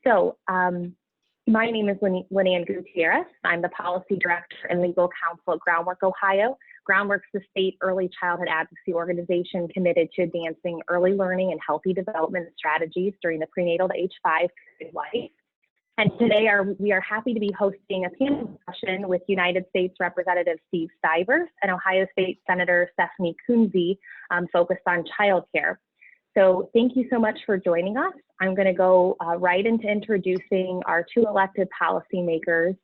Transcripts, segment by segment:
My name is Lynanne Gutierrez. I'm the Policy Director and Legal Counsel at Groundwork, Ohio. Groundwork's the state early childhood advocacy organization committed to advancing early learning and healthy development strategies during the prenatal to age 5 period of life. And today we are happy to be hosting a panel discussion with United States Representative Steve Stivers and Ohio State Senator Stephanie Kunze focused on childcare. So thank you so much for joining us. I'm going to go right into introducing our two elected policymakers,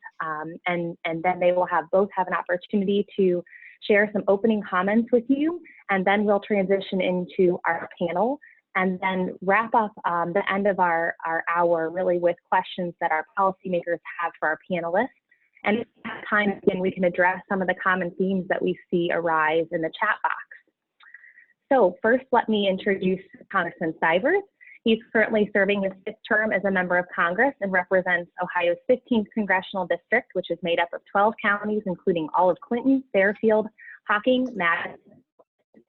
and then they will both have an opportunity to share some opening comments with you, and then we'll transition into our panel and then wrap up the end of our hour really with questions that our policymakers have for our panelists. And if we have time, again, we can address some of the common themes that we see arise in the chat box. So first, let me introduce Congressman Stivers. He's currently serving his 5th term as a member of Congress and represents Ohio's 15th congressional district, which is made up of 12 counties, including all of Clinton, Fairfield, Hocking, Madison,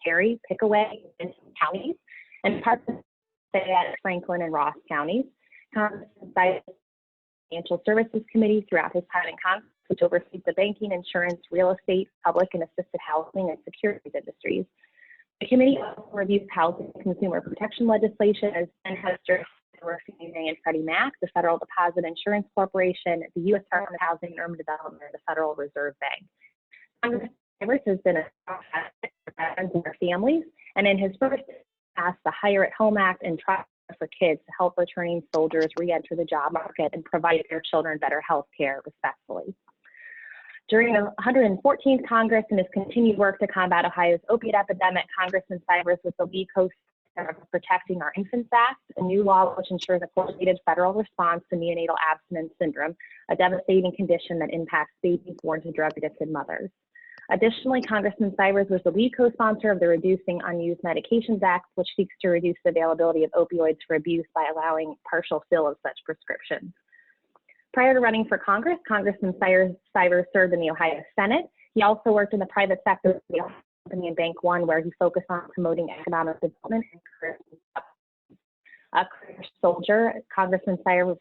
Perry, Pickaway, and counties, and parts of Franklin and Ross counties. Congressman Stivers Financial Services Committee throughout his time in Congress, which oversees the banking, insurance, real estate, public and assisted housing, and securities industries. The committee also reviews housing and consumer protection legislation and has jurisdiction over Fannie and Freddie Mac, the Federal Deposit Insurance Corporation, the U.S. Department of Housing and Urban Development, and the Federal Reserve Bank. Congressman Stivers has been a strong advocate for veterans and their families, and in his first passed the Hire at Home Act and Trust for Kids to help returning soldiers re-enter the job market and provide their children better health care respectfully. During the 114th Congress and his continued work to combat Ohio's opiate epidemic, Congressman Stivers was the lead co-sponsor of Protecting Our Infants Act, a new law which ensures a coordinated federal response to neonatal abstinence syndrome, a devastating condition that impacts babies born to drug-addicted mothers. Additionally, Congressman Stivers was the lead co-sponsor of the Reducing Unused Medications Act, which seeks to reduce the availability of opioids for abuse by allowing partial fill of such prescriptions. Prior to running for Congress, Congressman Stivers served in the Ohio Senate. He also worked in the private sector of the Ohio Company and Bank One, where he focused on promoting economic development and career. A career soldier, Congressman Stivers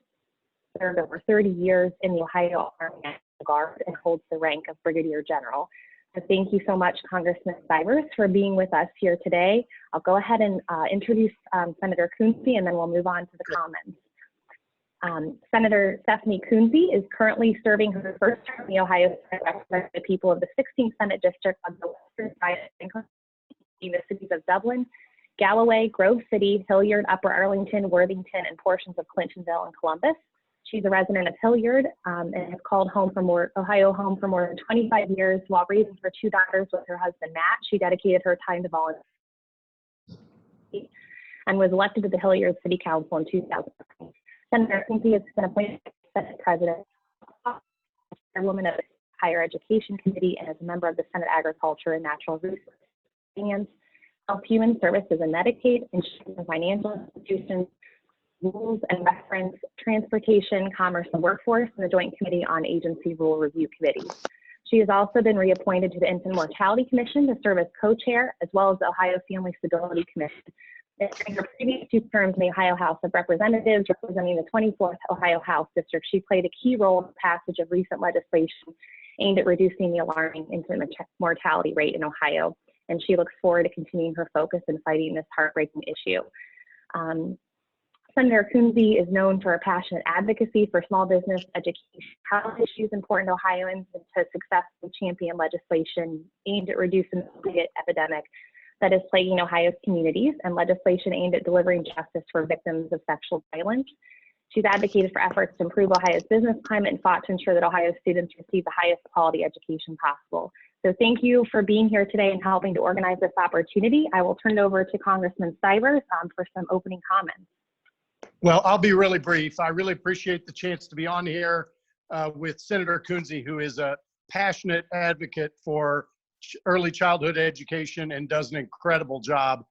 served over 30 years in the Ohio Army National Guard and holds the rank of Brigadier General. So thank you so much, Congressman Stivers, for being with us here today. I'll go ahead and introduce Senator Kunze, and then we'll move on to the comments. Senator Stephanie Kunze is currently serving her first term in the Ohio Senate, representing the people of the 16th Senate District on the western side of the cities of Dublin, Galloway, Grove City, Hilliard, Upper Arlington, Worthington, and portions of Clintonville and Columbus. She's a resident of Hilliard and has called Ohio home for more than 25 years. While raising her 2 daughters with her husband, Matt, she dedicated her time to volunteer and was elected to the Hilliard City Council in 2009. Senator Kunze has been appointed Senate President, Chairwoman of the Higher Education Committee, and is a member of the Senate Agriculture and Natural Resources, Health, Human Services and Medicaid, Insurance and Financial Institutions, Rules and Reference, Transportation, Commerce and Workforce, and the Joint Committee on Agency Rule Review Committee. She has also been reappointed to the Infant Mortality Commission to serve as co-chair, as well as the Ohio Family Stability Commission. During her previous 2 terms in the Ohio House of Representatives, representing the 24th Ohio House District, she played a key role in the passage of recent legislation aimed at reducing the alarming infant mortality rate in Ohio. And she looks forward to continuing her focus in fighting this heartbreaking issue. Senator Kunze is known for a passionate advocacy for small business, education, health issues important to Ohioans, and to successfully champion legislation aimed at reducing the opiate epidemic that is plaguing Ohio's communities, and legislation aimed at delivering justice for victims of sexual violence. She's advocated for efforts to improve Ohio's business climate and fought to ensure that Ohio students receive the highest quality education possible. So thank you for being here today and helping to organize this opportunity. I will turn it over to Congressman Stivers for some opening comments. Well, I'll be really brief. I really appreciate the chance to be on here with Senator Kunze, who is a passionate advocate for early childhood education and does an incredible job.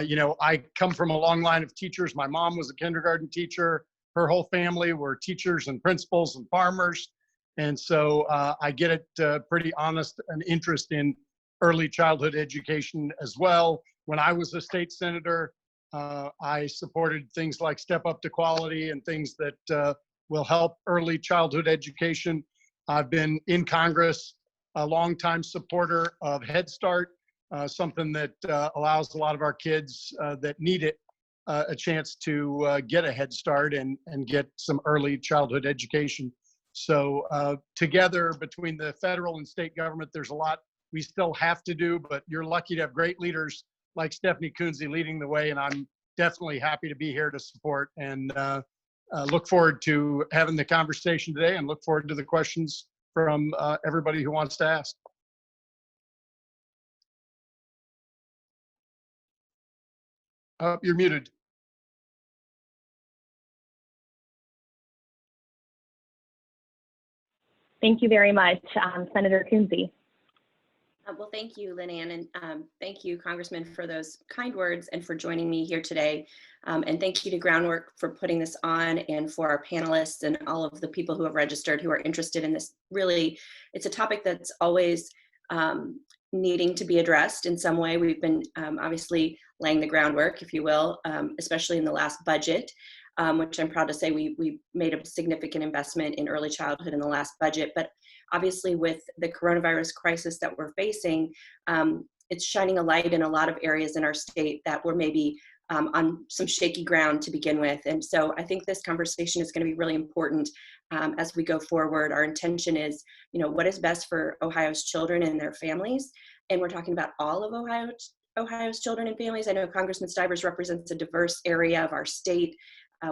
You know, I come from a long line of teachers. My mom was a kindergarten teacher. Her whole family were teachers and principals and farmers. And so I get it pretty honest an interest in early childhood education as well. When I was a state senator, I supported things like Step Up to Quality and things that will help early childhood education. I've been in Congress, a longtime supporter of Head Start, something that allows a lot of our kids that need it a chance to get a head start and get some early childhood education. So together between the federal and state government, there's a lot we still have to do, but you're lucky to have great leaders like Stephanie Kunze leading the way, and I'm definitely happy to be here to support and look forward to having the conversation today and look forward to the questions from everybody who wants to ask. You're muted. Thank you very much, Senator Kunze. Well, thank you, Lynanne, and thank you, Congressman, for those kind words and for joining me here today. And thank you to Groundwork for putting this on, and for our panelists and all of the people who have registered who are interested in this. Really, it's a topic that's always needing to be addressed in some way. We've been obviously laying the groundwork, if you will, especially in the last budget, which I'm proud to say we made a significant investment in early childhood in the last budget. But obviously with the coronavirus crisis that we're facing, it's shining a light in a lot of areas in our state that were maybe on some shaky ground to begin with. And so I think this conversation is going to be really important as we go forward. Our intention is, what is best for Ohio's children and their families? And we're talking about all of Ohio's children and families. I know Congressman Stivers represents a diverse area of our state.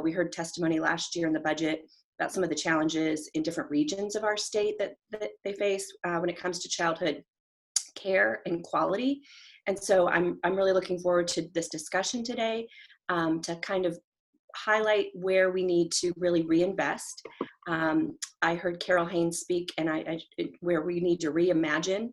We heard testimony last year in the budget about some of the challenges in different regions of our state that they face when it comes to childhood care and quality. And so I'm really looking forward to this discussion today to kind of highlight where we need to really reinvest. I heard Haynes speak, and where we need to reimagine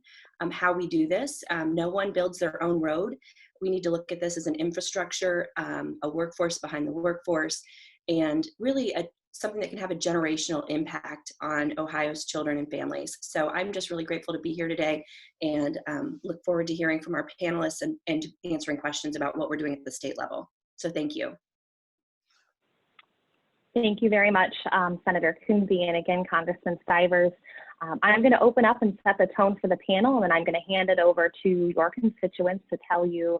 how we do this. No one builds their own road. We need to look at this as an infrastructure, a workforce behind the workforce, and really something that can have a generational impact on Ohio's children and families. So I'm just really grateful to be here today, and look forward to hearing from our panelists and answering questions about what we're doing at the state level. So thank you. Thank you very much, Senator Kunze, and again, Congressman Stivers. I'm going to open up and set the tone for the panel, and then I'm going to hand it over to your constituents to tell you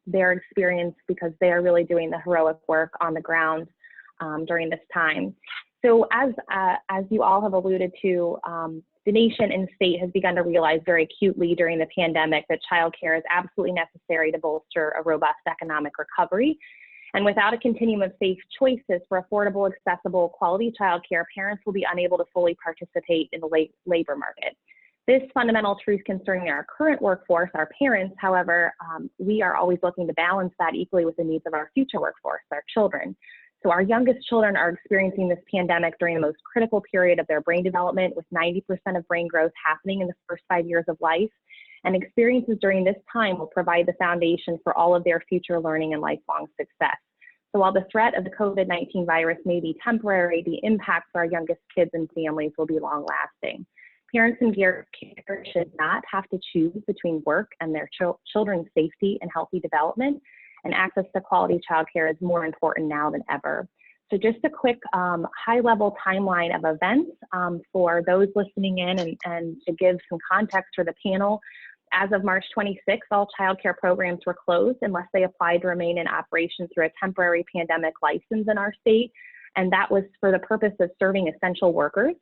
their experience, because they are really doing the heroic work on the ground during this time. So as you all have alluded to, the nation and state has begun to realize very acutely during the pandemic that childcare is absolutely necessary to bolster a robust economic recovery. And without a continuum of safe choices for affordable, accessible, quality childcare, parents will be unable to fully participate in the labor market. This fundamental truth concerning our current workforce, our parents, however, we are always looking to balance that equally with the needs of our future workforce, our children. So our youngest children are experiencing this pandemic during the most critical period of their brain development, with 90% of brain growth happening in the first 5 years of life. And experiences during this time will provide the foundation for all of their future learning and lifelong success. So while the threat of the COVID-19 virus may be temporary, the impact for our youngest kids and families will be long lasting. Parents and caregivers should not have to choose between work and their children's safety and healthy development, and access to quality childcare is more important now than ever. So just a quick high-level timeline of events for those listening in, and to give some context for the panel. As of March 26th, all childcare programs were closed unless they applied to remain in operation through a temporary pandemic license in our state, and that was for the purpose of serving essential workers.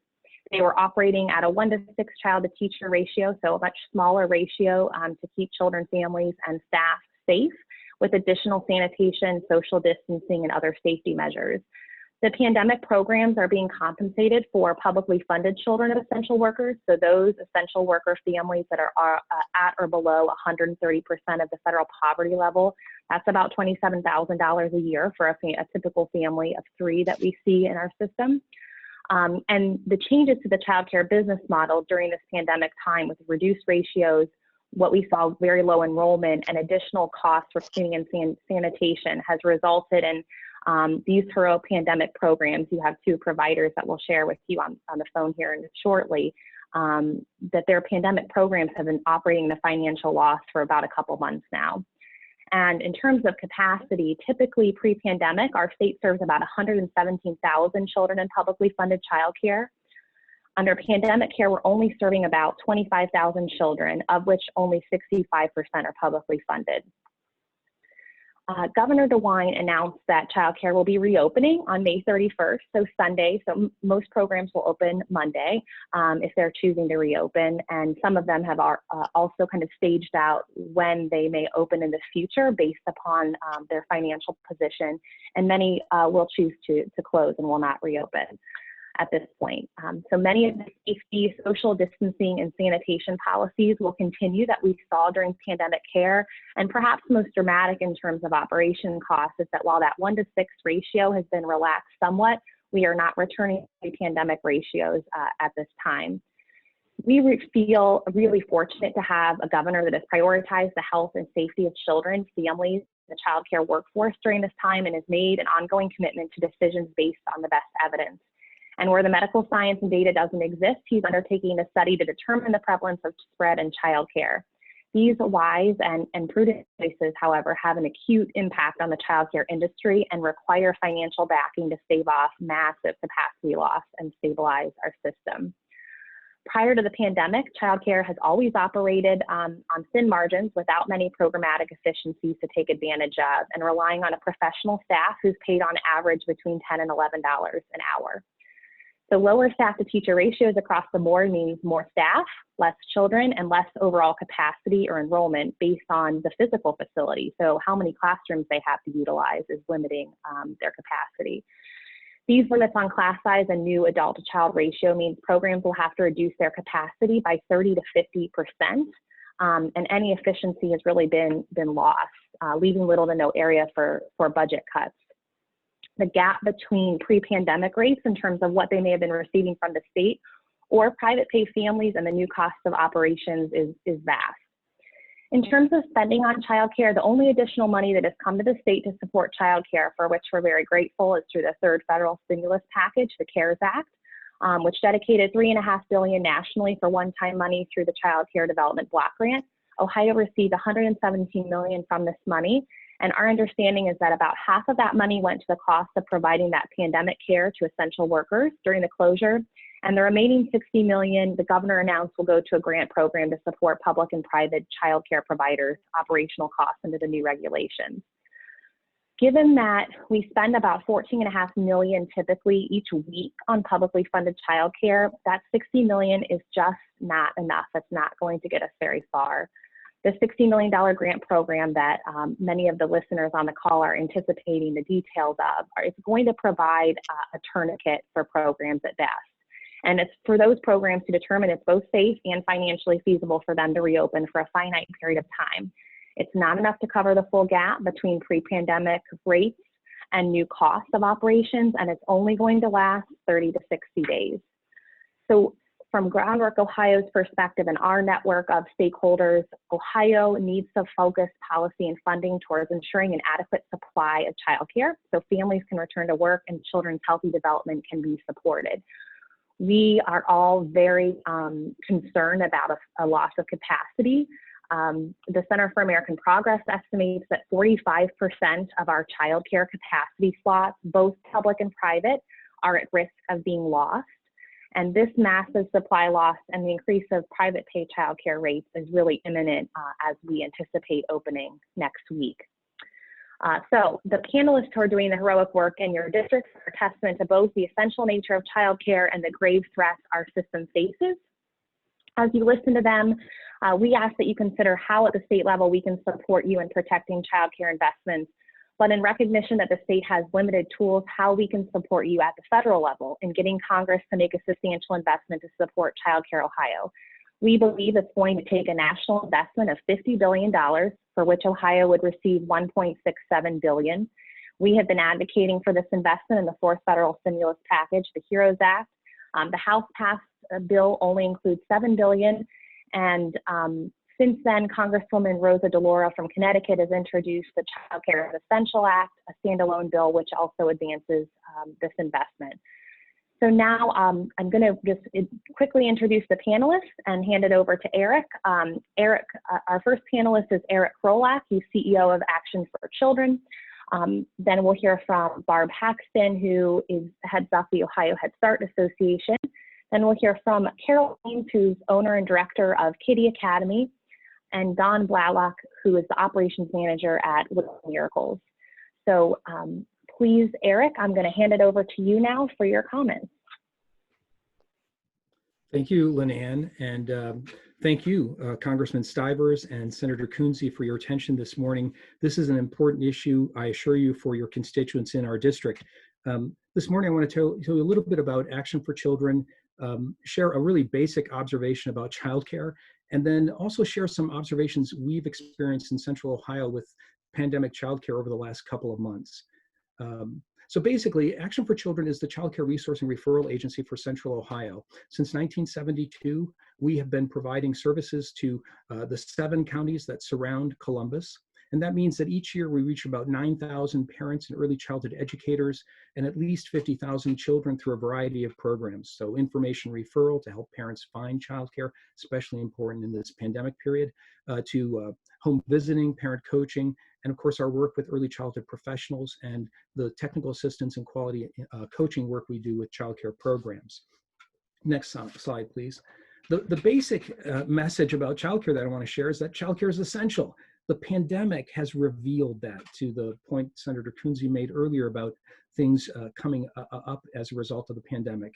They were operating at a 1-to-6 child-to-teacher ratio, so a much smaller ratio to keep children, families, and staff safe, with additional sanitation, social distancing, and other safety measures. The pandemic programs are being compensated for publicly funded children of essential workers. So those essential worker families that are at or below 130% of the federal poverty level, that's about $27,000 a year for a typical family of 3 that we see in our system. And the changes to the child care business model during this pandemic time, with reduced ratios, what we saw very low enrollment, and additional costs for cleaning and sanitation, has resulted in these heroic pandemic programs. You have 2 providers that we'll share with you on the phone here shortly, that their pandemic programs have been operating the financial loss for about a couple months now. And in terms of capacity, typically pre-pandemic, our state serves about 117,000 children in publicly funded childcare. Under pandemic care, we're only serving about 25,000 children, of which only 65% are publicly funded. Governor DeWine announced that childcare will be reopening on May 31st, so Sunday. So most programs will open Monday if they're choosing to reopen, and some of them have also kind of staged out when they may open in the future based upon their financial position, and many will choose to close and will not reopen at this point. So many of the safety, social distancing, and sanitation policies will continue that we saw during pandemic care. And perhaps most dramatic in terms of operation costs is that while that 1-to-6 ratio has been relaxed somewhat, we are not returning to pandemic ratios at this time. We feel really fortunate to have a governor that has prioritized the health and safety of children, families, the child care workforce during this time, and has made an ongoing commitment to decisions based on the best evidence. And where the medical science and data doesn't exist, he's undertaking a study to determine the prevalence of spread in childcare. These wise and prudent choices, however, have an acute impact on the childcare industry and require financial backing to stave off massive capacity loss and stabilize our system. Prior to the pandemic, childcare has always operated on thin margins without many programmatic efficiencies to take advantage of, and relying on a professional staff who's paid on average between $10 and $11 an hour. So lower staff to teacher ratios across the board means more staff, less children, and less overall capacity or enrollment based on the physical facility. So how many classrooms they have to utilize is limiting their capacity. These limits on class size and new adult to child ratio means programs will have to reduce their capacity by 30 to 50%, and any efficiency has really been lost, leaving little to no area for budget cuts. The gap between pre-pandemic rates in terms of what they may have been receiving from the state or private pay families and the new costs of operations is vast. In terms of spending on childcare, the only additional money that has come to the state to support childcare, for which we're very grateful, is through the third federal stimulus package, the CARES Act, which dedicated $3.5 billion nationally for one-time money through the Child Care Development Block Grant. Ohio received $117 million from this money. And our understanding is that about half of that money went to the cost of providing that pandemic care to essential workers during the closure. And the remaining $60 million, the governor announced, will go to a grant program to support public and private child care providers' operational costs under the new regulations. Given that we spend about $14.5 million typically each week on publicly funded child care, that $60 million is just not enough. It's not going to get us very far. The $60 million grant program that many of the listeners on the call are anticipating the details of, it's going to provide a tourniquet for programs at best. And it's for those programs to determine it's both safe and financially feasible for them to reopen for a finite period of time. It's not enough to cover the full gap between pre-pandemic rates and new costs of operations, and it's only going to last 30 to 60 days. So from Groundwork Ohio's perspective and our network of stakeholders, Ohio needs to focus policy and funding towards ensuring an adequate supply of childcare so families can return to work and children's healthy development can be supported. We are all very concerned about a loss of capacity. The Center for American Progress estimates that 45% of our childcare capacity slots, both public and private, are at risk of being lost. And this massive supply loss and the increase of private pay childcare rates is really imminent as we anticipate opening next week. So the panelists who are doing the heroic work in your districts are a testament to both the essential nature of childcare and the grave threats our system faces. As you listen to them, we ask that you consider how at the state level we can support you in protecting childcare investments, but in recognition that the state has limited tools, how we can support you at the federal level in getting Congress to make a substantial investment to support Child Care Ohio. We believe it's going to take a national investment of $50 billion, for which Ohio would receive $1.67 billion. We have been advocating for this investment in the fourth federal stimulus package, the HEROES Act. The House passed a bill only includes $7 billion, and since then, Congresswoman Rosa DeLauro from Connecticut has introduced the Child Care Essential Act, a standalone bill which also advances this investment. So now I'm going to just quickly introduce the panelists and hand it over to Eric. Eric, our first panelist is Eric Karolak. He's CEO of Action for Children. Then we'll hear from Barb Haxton, who heads up the Ohio Head Start Association. Then we'll hear from Haynes, who's owner and director of Kiddie Academy, and Don Blalock, who is the operations manager at Little Miracles. So please, Eric, I'm going to hand it over to you now for your comments. Thank you, Lynanne, and thank you, Congressman Stivers and Senator Kunze, for your attention this morning. This is an important issue, I assure you, for your constituents in our district. This morning, I want to tell you a little bit about Action for Children, share a really basic observation about childcare, and then also share some observations we've experienced in Central Ohio with pandemic childcare over the last couple of months. So basically, Action for Children is the child care resource and referral agency for Central Ohio. Since 1972, we have been providing services to the 7 counties that surround Columbus. And that means that each year we reach about 9,000 parents and early childhood educators and at least 50,000 children through a variety of programs. So information referral to help parents find childcare, especially important in this pandemic period, to home visiting, parent coaching, and of course our work with early childhood professionals and the technical assistance and quality coaching work we do with childcare programs. Next slide, please. The basic message about childcare that I want to share is that childcare is essential. The pandemic has revealed that, to the point Senator Kunze made earlier about things coming up as a result of the pandemic.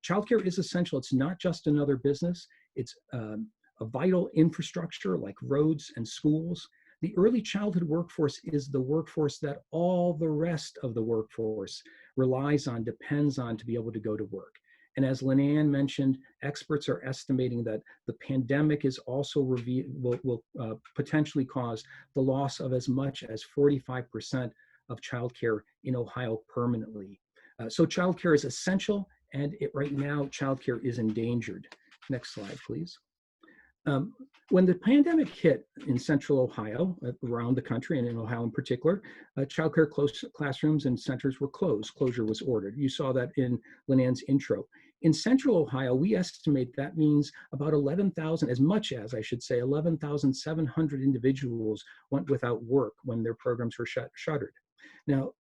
Childcare is essential. It's not just another business. It's a vital infrastructure like roads and schools. The early childhood workforce is the workforce that all the rest of the workforce relies on, depends on to be able to go to work. And as Lynanne mentioned, experts are estimating that the pandemic is also will potentially cause the loss of as much as 45% of childcare in Ohio permanently. So childcare is essential, and right now childcare is endangered. Next slide, please. When the pandemic hit in Central Ohio, around the country, and in Ohio in particular, childcare classrooms and centers were closed. Closure was ordered. You saw that in Lynanne's intro. In Central Ohio, we estimate that means about 11,000, as much as, I should say, 11,700 individuals went without work when their programs were shuttered. Now,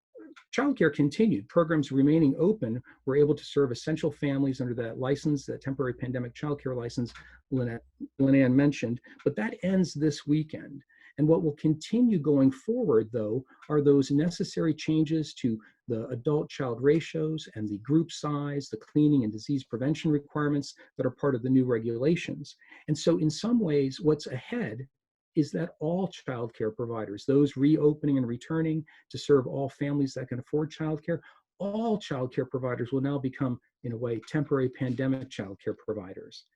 childcare continued. Programs remaining open were able to serve essential families under that license, that temporary pandemic childcare license Lynanne mentioned, but that ends this weekend. And what will continue going forward, though, are those necessary changes to the adult-child ratios and the group size, the cleaning and disease prevention requirements that are part of the new regulations. And so in some ways, what's ahead is that all childcare providers, those reopening and returning to serve all families that can afford childcare, all childcare providers will now become, in a way, temporary pandemic childcare providers.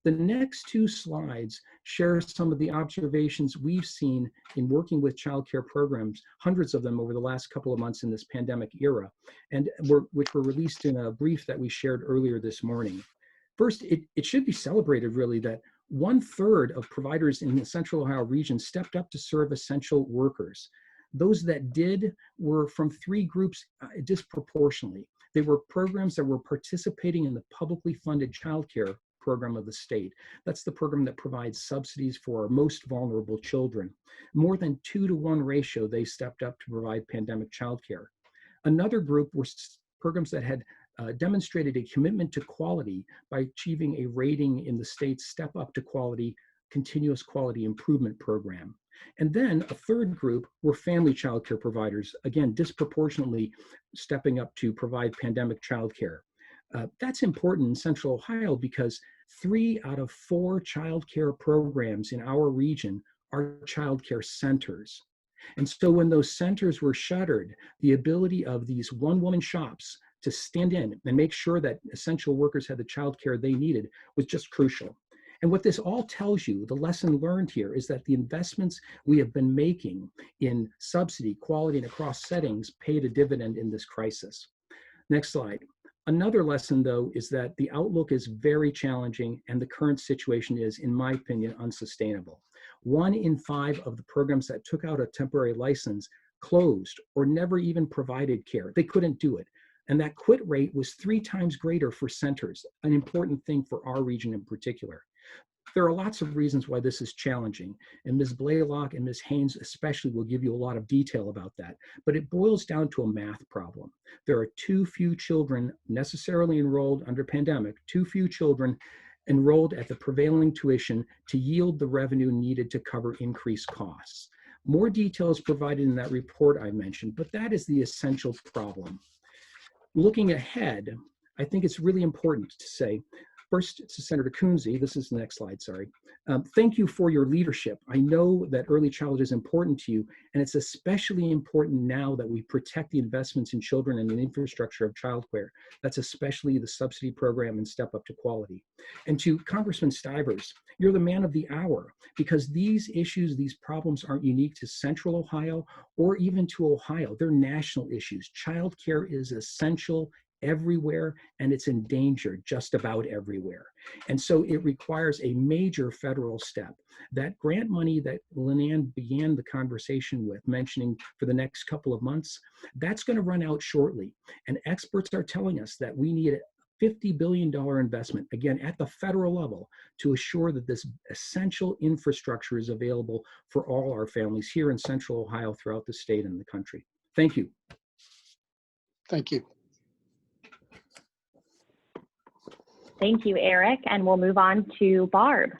The next 2 slides share some of the observations we've seen in working with childcare programs, hundreds of them over the last couple of months in this pandemic era, and which were released in a brief that we shared earlier this morning. First, it should be celebrated, really, that 1/3 of providers in the Central Ohio region stepped up to serve essential workers. Those that did were from 3 groups disproportionately. They were programs that were participating in the publicly funded childcare program of the state. That's the program that provides subsidies for our most vulnerable children. More than 2-to-1 ratio, they stepped up to provide pandemic childcare. Another group were programs that had demonstrated a commitment to quality by achieving a rating in the state's Step Up to Quality Continuous Quality Improvement Program. And then a 3rd group were family childcare providers, again, disproportionately stepping up to provide pandemic childcare. That's important in Central Ohio because 3 out of 4 childcare programs in our region are childcare centers. And so when those centers were shuttered, the ability of these one-woman shops to stand in and make sure that essential workers had the childcare they needed was just crucial. And what this all tells you, the lesson learned here, is that the investments we have been making in subsidy, quality, and across settings paid a dividend in this crisis. Next slide. Another lesson, though, is that the outlook is very challenging and the current situation is, in my opinion, unsustainable. 1 in 5 of the programs that took out a temporary license closed or never even provided care. They couldn't do it. And that quit rate was 3 times greater for centers, an important thing for our region in particular. There are lots of reasons why this is challenging, and Ms. Blalock and Ms. Haynes especially will give you a lot of detail about that, but it boils down to a math problem. There are too few children necessarily enrolled under pandemic, too few children enrolled at the prevailing tuition to yield the revenue needed to cover increased costs. More detail is provided in that report I mentioned, but that is the essential problem. Looking ahead, I think it's really important to say, first to Senator Kunze, this is the next slide, sorry. Thank you for your leadership. I know that early childhood is important to you, and it's especially important now that we protect the investments in children and the infrastructure of childcare. That's especially the subsidy program and Step Up to Quality. And to Congressman Stivers, you're the man of the hour, because these issues, these problems aren't unique to Central Ohio or even to Ohio. They're national issues. Childcare is essential everywhere, and it's in danger just about everywhere. And so it requires a major federal step. That grant money that Lynanne began the conversation with, mentioning for the next couple of months, that's going to run out shortly. And experts are telling us that we need a $50 billion investment, again, at the federal level, to assure that this essential infrastructure is available for all our families here in Central Ohio, throughout the state and the country. Thank you. Thank you. Thank you, Eric. And we'll move on to Barb.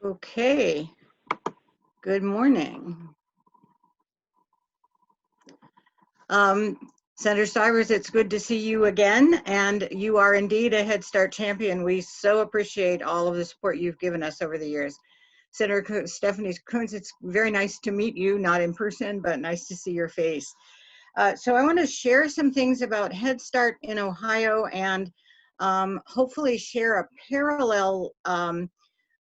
Okay. Good morning. Senator Stivers, it's good to see you again, and you are indeed a Head Start champion. We so appreciate all of the support you've given us over the years. Senator Stephanie Kunze, it's very nice to meet you, not in person, but nice to see your face. So I want to share some things about Head Start in Ohio and hopefully share a parallel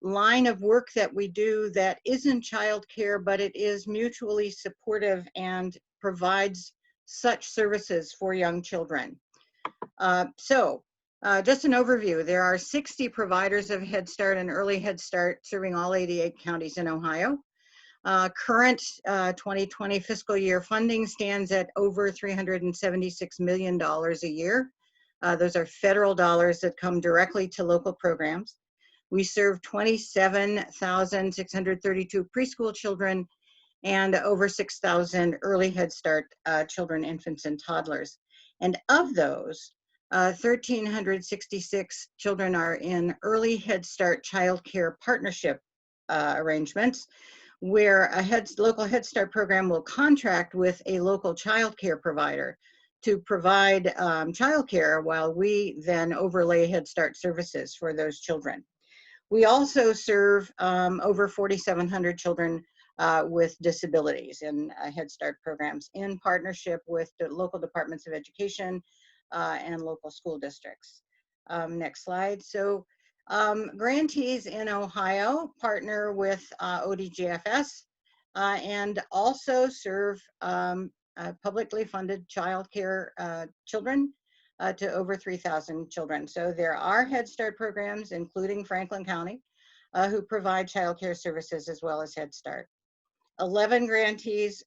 line of work that we do that isn't childcare, but it is mutually supportive and provides such services for young children. Just an overview, there are 60 providers of Head Start and Early Head Start serving all 88 counties in Ohio. Current 2020 fiscal year funding stands at over $376 million a year. Those are federal dollars that come directly to local programs. We serve 27,632 preschool children and over 6,000 early Head Start children, infants, and toddlers. And of those, 1,366 children are in early Head Start child care partnership arrangements, where a local Head Start program will contract with a local child care provider to provide child care while we then overlay Head Start services for those children. We also serve over 4,700 children with disabilities in Head Start programs in partnership with the local departments of education and local school districts. Next slide. So grantees in Ohio partner with ODGFS and also serve publicly funded child care children to over 3,000 children. So there are Head Start programs, including Franklin County, who provide child care services as well as Head Start. 11 grantees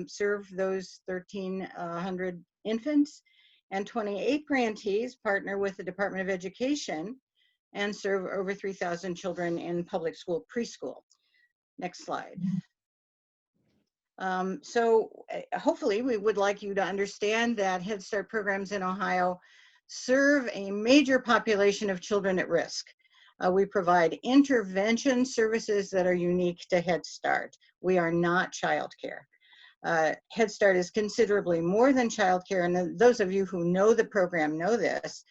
serve those 1,300 infants, and 28 grantees partner with the Department of Education and serve over 3,000 children in public school preschool. Next slide. Hopefully we would like you to understand that Head Start programs in Ohio serve a major population of children at risk. We provide intervention services that are unique to Head Start. We are not childcare. Head Start is considerably more than childcare, and those of you who know the program know this.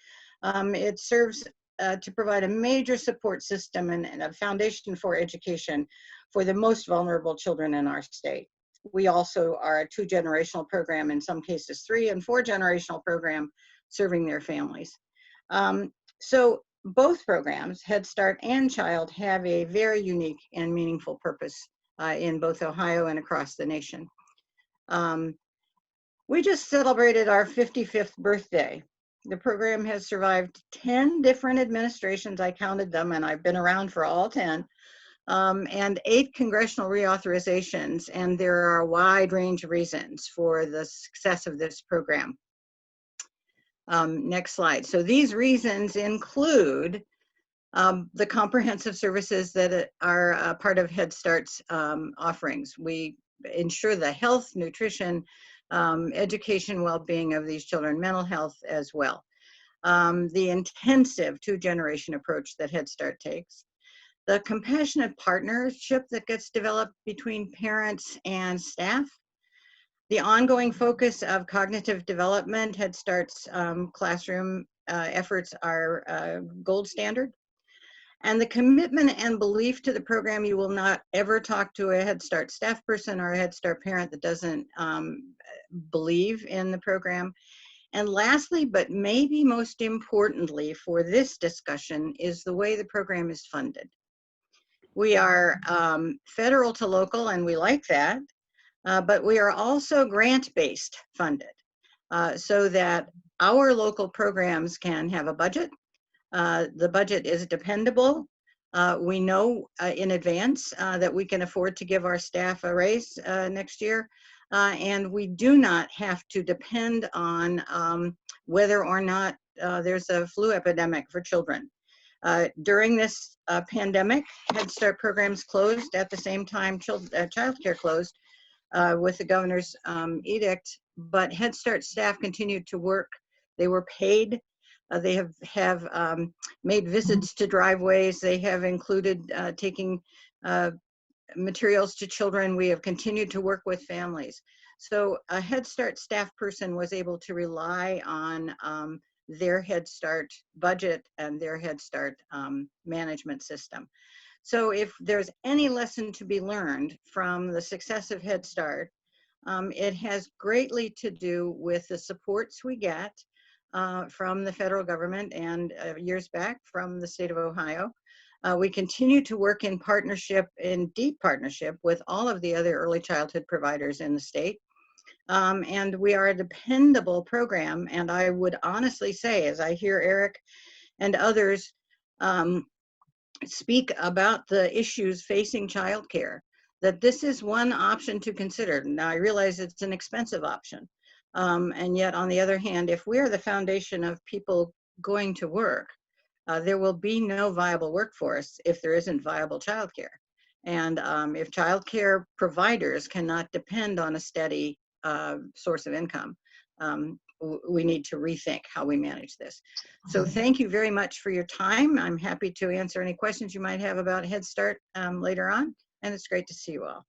It serves to provide a major support system and a foundation for education for the most vulnerable children in our state. We also are a 2-generational program, in some cases 3- and 4-generational program, serving their families. So both programs, Head Start and Child, have a very unique and meaningful purpose in both Ohio and across the nation. We just celebrated our 55th birthday. The program has survived 10 different administrations. I counted them, and I've been around for all 10. and 8 congressional reauthorizations, and there are a wide range of reasons for the success of this program. Next slide. So these reasons include the comprehensive services that are part of Head Start's offerings. We ensure the health, nutrition, education, well-being of these children, mental health as well. The intensive 2-generation approach that Head Start takes. The compassionate partnership that gets developed between parents and staff. The ongoing focus of cognitive development. Head Start's classroom efforts are gold standard. And the commitment and belief to the program. You will not ever talk to a Head Start staff person or a Head Start parent that doesn't believe in the program. And lastly, but maybe most importantly for this discussion, is the way the program is funded. We are federal to local, and we like that, but we are also grant-based funded, so that our local programs can have a budget. The budget is dependable. We know in advance that we can afford to give our staff a raise next year, and we do not have to depend on whether or not there's a flu epidemic for children. During this pandemic, Head Start programs closed at the same time child care closed with the governor's edict, but Head Start staff continued to work. They were paid. They have made visits to driveways. They have included taking materials to children. We have continued to work with families. So a Head Start staff person was able to rely on their Head Start budget and their Head Start management system. So if there's any lesson to be learned from the success of Head Start, it has greatly to do with the supports we get from the federal government and years back from the state of Ohio. We continue to work in partnership, in deep partnership with all of the other early childhood providers in the state. And we are a dependable program. And I would honestly say, as I hear Eric and others speak about the issues facing childcare, that this is one option to consider. Now, I realize it's an expensive option. And yet, on the other hand, if we are the foundation of people going to work, there will be no viable workforce if there isn't viable childcare. And if childcare providers cannot depend on a steady source of income, we need to rethink how we manage this. So thank you very much for your time. I'm happy to answer any questions you might have about Head Start later on, and it's great to see you all.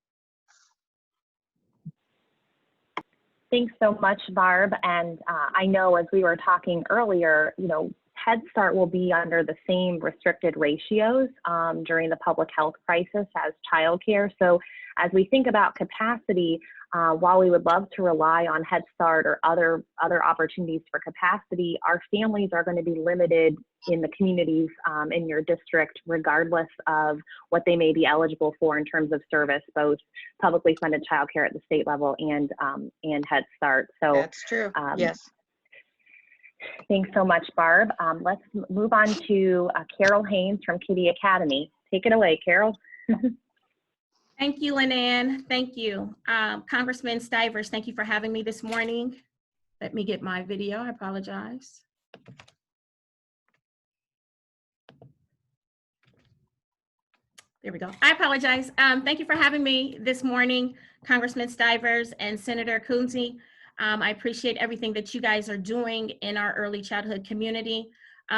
Thanks so much, Barb. And I know, as we were talking earlier, Head Start will be under the same restricted ratios during the public health crisis as childcare. So as we think about capacity, while we would love to rely on Head Start or other opportunities for capacity, our families are going to be limited in the communities in your district, regardless of what they may be eligible for in terms of service, both publicly funded childcare at the state level and Head Start. So that's true. Yes. Thanks so much, Barb. Let's move on to Carol Haynes from Kiddie Academy. Take it away, Carol. Thank you, Lynanne. Thank you. Congressman Stivers, thank you for having me this morning. Let me get my video. I apologize. There we go. I apologize. Thank you for having me this morning, Congressman Stivers and Senator Kunze. I appreciate everything that you guys are doing in our early childhood community.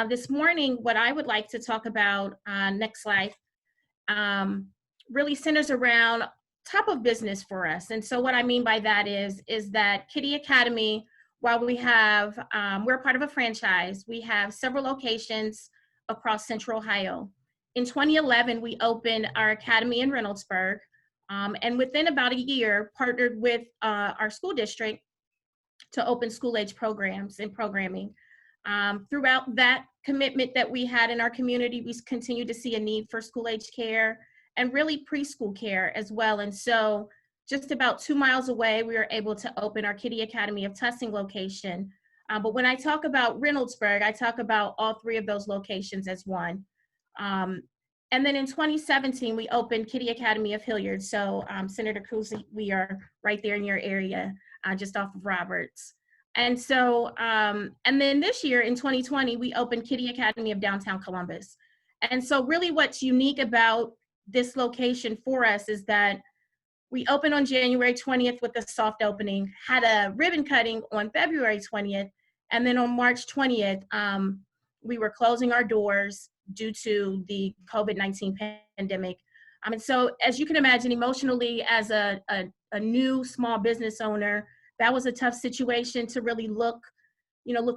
This morning, what I would like to talk about, next slide, really centers around top of business for us. And so what I mean by that is that Kiddie Academy, while we have, we're part of a franchise, we have several locations across Central Ohio. In 2011, we opened our academy in Reynoldsburg, and within about a year, partnered with our school district to open school-age programs and programming. Throughout that commitment that we had in our community, we continue to see a need for school-age care and really preschool care as well. And so just about 2 miles away, we were able to open our Kiddie Academy of Tussing location. But when I talk about Reynoldsburg, I talk about all 3 of those locations as one. And then in 2017, we opened Kiddie Academy of Hilliard. So Senator Kunze, we are right there in your area, just off of Roberts. And so, and then this year in 2020, we opened Kiddie Academy of Downtown Columbus. And so really what's unique about this location for us is that we opened on January 20th with a soft opening, had a ribbon cutting on February 20th, and then on March 20th, we were closing our doors due to the COVID-19 pandemic. And so as you can imagine, emotionally, as a new small business owner, that was a tough situation to really look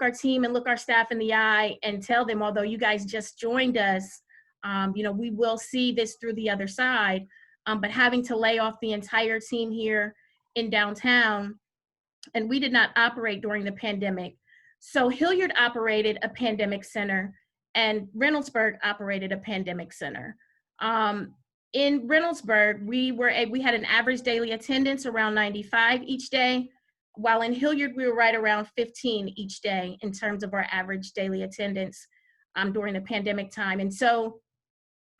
our team and look our staff in the eye and tell them, although you guys just joined us, we will see this through the other side. But having to lay off the entire team here in downtown, and we did not operate during the pandemic. So Hilliard operated a pandemic center and Reynoldsburg operated a pandemic center. In Reynoldsburg, we had an average daily attendance around 95 each day, while in Hilliard, we were right around 15 each day in terms of our average daily attendance during the pandemic time. And so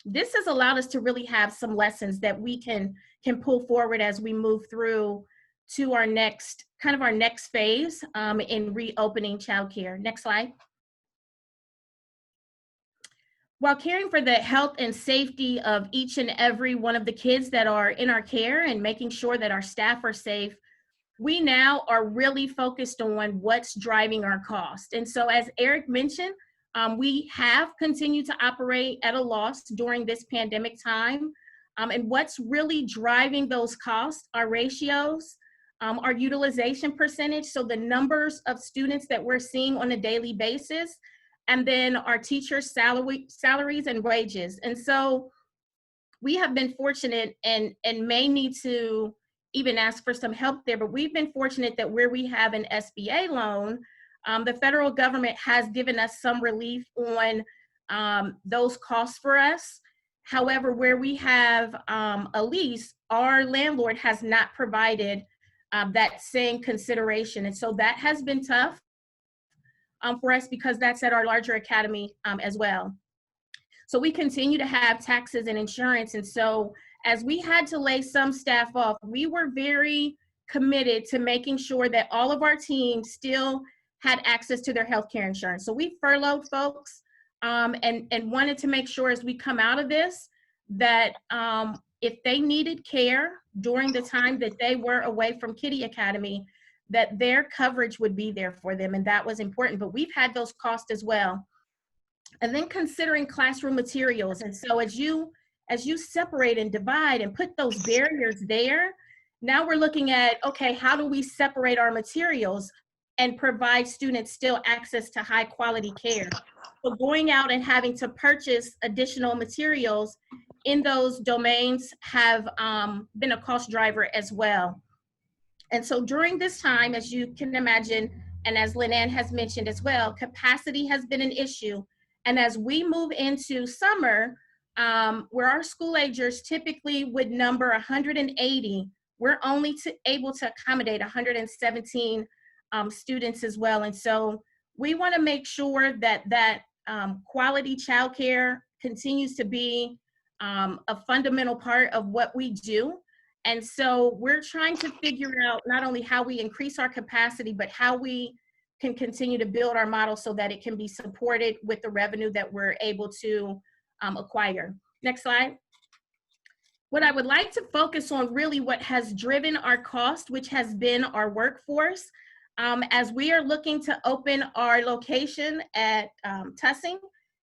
this has allowed us to really have some lessons that we can pull forward as we move through to our next phase in reopening childcare. Next slide. While caring for the health and safety of each and every one of the kids that are in our care and making sure that our staff are safe, we now are really focused on what's driving our cost. And so as Eric mentioned, we have continued to operate at a loss during this pandemic time. And what's really driving those costs, our ratios, our utilization percentage, so the numbers of students that we're seeing on a daily basis, and then our teachers' salaries and wages. And so we have been fortunate and may need to even ask for some help there, but we've been fortunate that where we have an SBA loan, the federal government has given us some relief on those costs for us. However, where we have a lease, our landlord has not provided that same consideration. And so that has been tough for us because that's at our larger academy as well. So we continue to have taxes and insurance. And so as we had to lay some staff off, we were very committed to making sure that all of our teams still had access to their healthcare insurance. So we furloughed folks and wanted to make sure as we come out of this that if they needed care during the time that they were away from Kiddie Academy, that their coverage would be there for them, and that was important. But we've had those costs as well. And then considering classroom materials. And so as you separate and divide and put those barriers there, now we're looking at, okay, how do we separate our materials and provide students still access to high quality care? So going out and having to purchase additional materials in those domains have been a cost driver as well. And so during this time, as you can imagine, and as Lynanne has mentioned as well, capacity has been an issue. And as we move into summer, where our school agers typically would number 180, we're only able to accommodate 117 students as well. And so we want to make sure that quality childcare continues to be a fundamental part of what we do. And so we're trying to figure out not only how we increase our capacity, but how we can continue to build our model so that it can be supported with the revenue that we're able to acquire. Next slide. What I would like to focus on really what has driven our cost, which has been our workforce. As we are looking to open our location at Tussing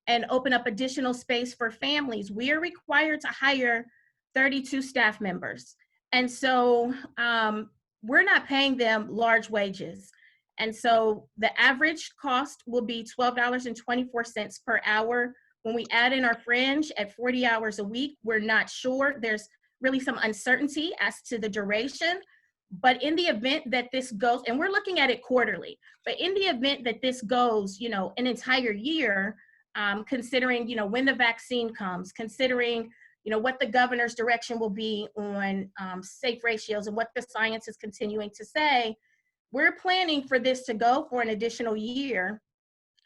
and open up additional space for families, we are required to hire 32 staff members. And so we're not paying them large wages. And so the average cost will be $12.24 per hour. When we add in our fringe at 40 hours a week, we're not sure. There's really some uncertainty as to the duration. But in the event that this goes, and we're looking at it quarterly, but in the event that this goes, an entire year, considering, when the vaccine comes, considering, what the governor's direction will be on safe ratios and what the science is continuing to say, we're planning for this to go for an additional year.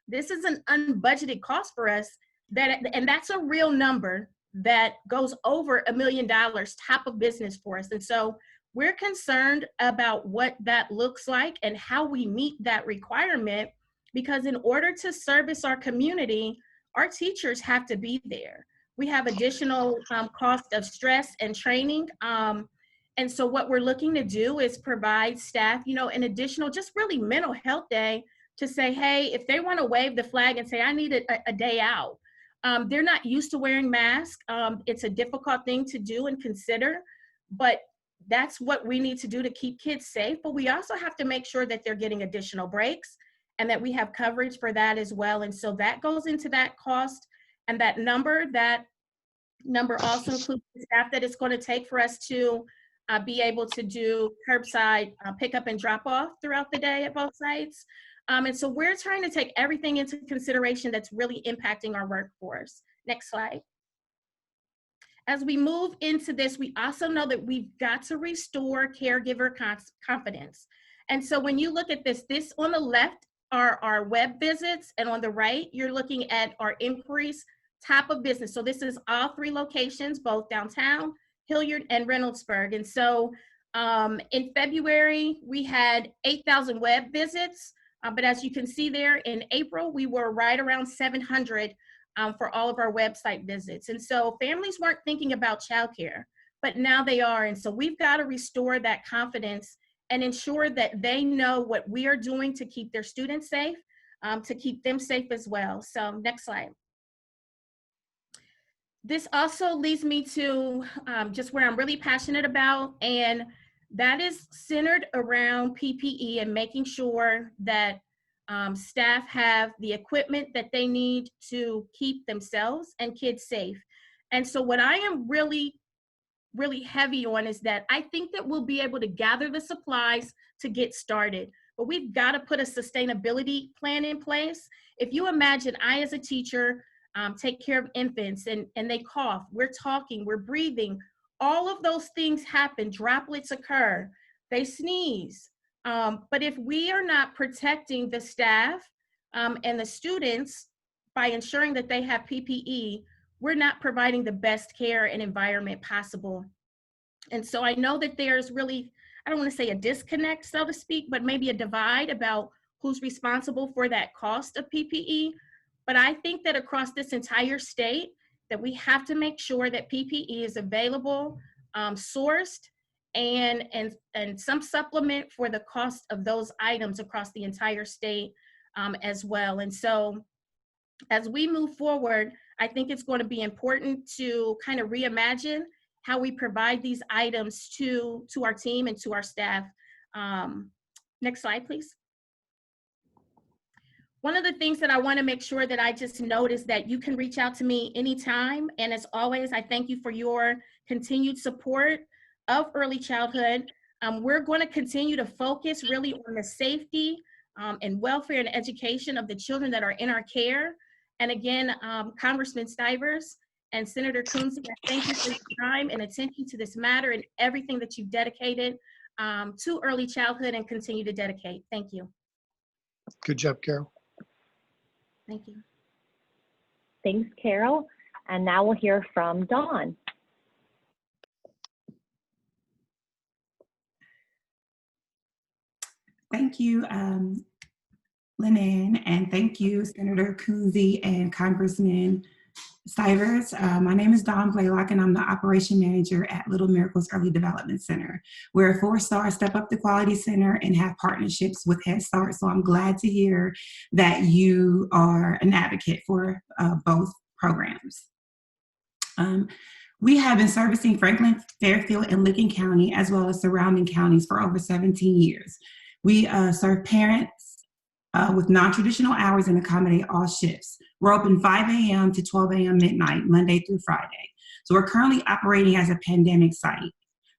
This is an unbudgeted cost for us, and that's a real number that goes over $1 million top of business for us. And so we're concerned about what that looks like and how we meet that requirement, because in order to service our community, our teachers have to be there. We have additional cost of stress and training. And so what we're looking to do is provide staff, an additional just really mental health day to say, hey, if they want to wave the flag and say, I need a day out. They're not used to wearing masks. It's a difficult thing to do and consider, but that's what we need to do to keep kids safe. But we also have to make sure that they're getting additional breaks and that we have coverage for that as well. And so that goes into that cost, and that number also includes the staff that it's going to take for us to be able to do curbside pickup and drop off throughout the day at both sites. And so we're trying to take everything into consideration that's really impacting our workforce. Next slide. As we move into this, we also know that we've got to restore caregiver confidence. And so when you look at this on the left are our web visits, and on the right, you're looking at our inquiries top of business. So this is all 3 locations, both downtown, Hilliard, and Reynoldsburg. And so in February, we had 8,000 web visits. But as you can see there, in April, we were right around 700 for all of our website visits. And so families weren't thinking about childcare, but now they are. And so we've got to restore that confidence and ensure that they know what we are doing to keep their students safe, to keep them safe as well. So next slide. This also leads me to just where I'm really passionate about, and that is centered around PPE and making sure that staff have the equipment that they need to keep themselves and kids safe. And so what I am really heavy on is that I think that we'll be able to gather the supplies to get started, but we've got to put a sustainability plan in place. If you imagine, I as a teacher take care of infants and they cough, we're talking, we're breathing, all of those things happen, droplets occur, they sneeze. But if we are not protecting the staff and the students by ensuring that they have PPE, we're not providing the best care and environment possible. And so I know that there's really, I don't want to say a disconnect, so to speak, but maybe a divide about who's responsible for that cost of PPE. But I think that across this entire state, that we have to make sure that PPE is available, sourced, and some supplement for the cost of those items across the entire state as well. And so as we move forward, I think it's going to be important to kind of reimagine how we provide these items to our team and to our staff. Next slide, please. One of the things that I want to make sure that I just note is that you can reach out to me anytime. And as always, I thank you for your continued support of early childhood. We're going to continue to focus really on the safety and welfare and education of the children that are in our care. And again, Congressman Stivers and Senator Kunze, I thank you for your time and attention to this matter and everything that you've dedicated to early childhood and continue to dedicate. Thank you. Good job, Carol. Thank you. Thanks, Carol. And now we'll hear from Dawn. Thank you, Lynanne, and thank you, Senator Kunze and Congressman Stivers. My name is Dawn Blalock, and I'm the Operation Manager at Little Miracles Early Development Center. We're a 4-star Step Up to Quality Center and have partnerships with Head Start, so I'm glad to hear that you are an advocate for both programs. We have been servicing Franklin, Fairfield, and Licking County, as well as surrounding counties for over 17 years. We serve parents with non-traditional hours and accommodate all shifts. We're open 5 a.m. to 12 a.m. midnight, Monday through Friday. So we're currently operating as a pandemic site.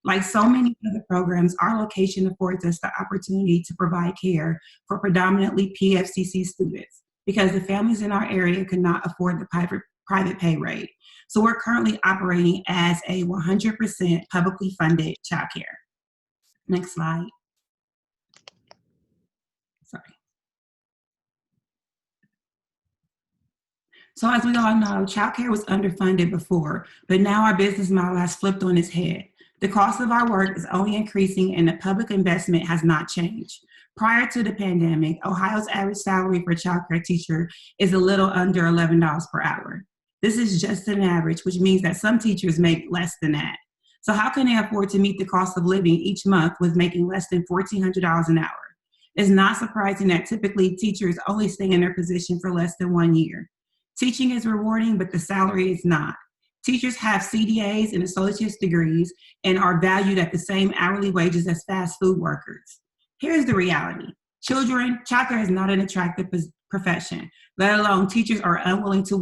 Like so many other programs, our location affords us the opportunity to provide care for predominantly PFCC students because the families in our area could not afford the private pay rate. So we're currently operating as a 100% publicly funded childcare. Next slide. Sorry. So as we all know, childcare was underfunded before, but now our business model has flipped on its head. The cost of our work is only increasing and the public investment has not changed. Prior to the pandemic, Ohio's average salary for a childcare teacher is a little under $11 per hour. This is just an average, which means that some teachers make less than that. So how can they afford to meet the cost of living each month with making less than $1,400 an hour? It's not surprising that typically teachers only stay in their position for less than 1 year. Teaching is rewarding, but the salary is not. Teachers have CDAs and associate's degrees and are valued at the same hourly wages as fast food workers. Here's the reality. Childcare is not an attractive profession, let alone teachers are unwilling to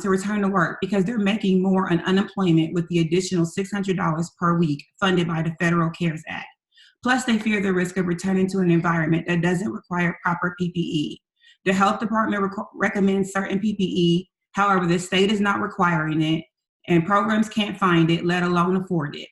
return to work because they're making more on unemployment with the additional $600 per week funded by the Federal CARES Act. Plus, they fear the risk of returning to an environment that doesn't require proper PPE. The health department recommends certain PPE, however, the state is not requiring it, and programs can't find it, let alone afford it.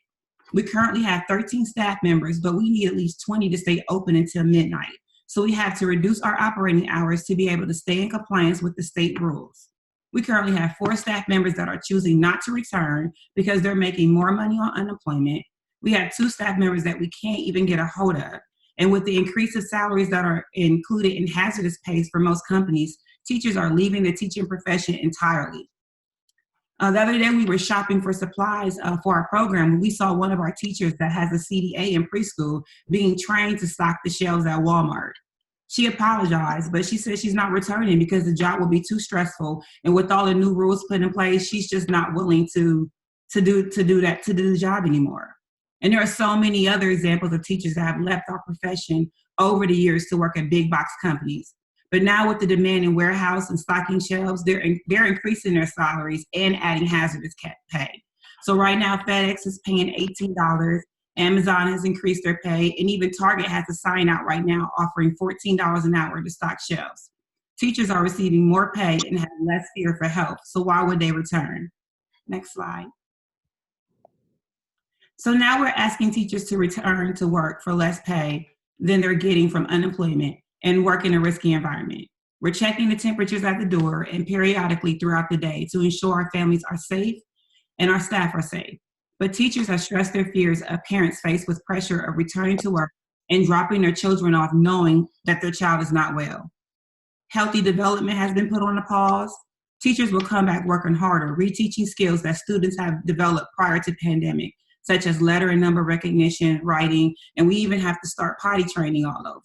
We currently have 13 staff members, but we need at least 20 to stay open until midnight. So we have to reduce our operating hours to be able to stay in compliance with the state rules. We currently have 4 staff members that are choosing not to return because they're making more money on unemployment. We have 2 staff members that we can't even get a hold of. And with the increase of salaries that are included in hazardous pays for most companies, teachers are leaving the teaching profession entirely. The other day we were shopping for supplies for our program. We saw one of our teachers that has a CDA in preschool being trained to stock the shelves at Walmart. She apologized, but she said she's not returning because the job will be too stressful. And with all the new rules put in place, she's just not willing to do the job anymore. And there are so many other examples of teachers that have left our profession over the years to work at big box companies. But now with the demand in warehouse and stocking shelves, they're increasing their salaries and adding hazardous pay. So right now, FedEx is paying $18. Amazon has increased their pay, and even Target has a sign out right now offering $14 an hour to stock shelves. Teachers are receiving more pay and have less fear for health, so why would they return? Next slide. So now we're asking teachers to return to work for less pay than they're getting from unemployment and work in a risky environment. We're checking the temperatures at the door and periodically throughout the day to ensure our families are safe and our staff are safe. But teachers have stressed their fears of parents faced with pressure of returning to work and dropping their children off knowing that their child is not well. Healthy development has been put on a pause. Teachers will come back working harder, reteaching skills that students have developed prior to pandemic, such as letter and number recognition, writing, and we even have to start potty training all over.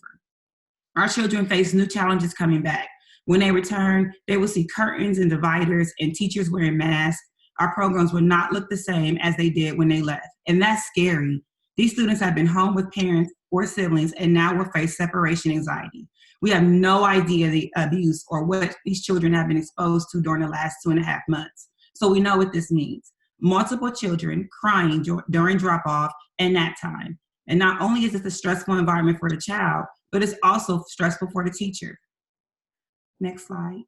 Our children face new challenges coming back. When they return, they will see curtains and dividers and teachers wearing masks. Our programs will not look the same as they did when they left, and that's scary. These students have been home with parents or siblings and now will face separation anxiety. We have no idea the abuse or what these children have been exposed to during the last 2.5 months. So we know what this means. Multiple children crying during drop-off and nap time. And not only is it a stressful environment for the child, but it's also stressful for the teacher. Next slide.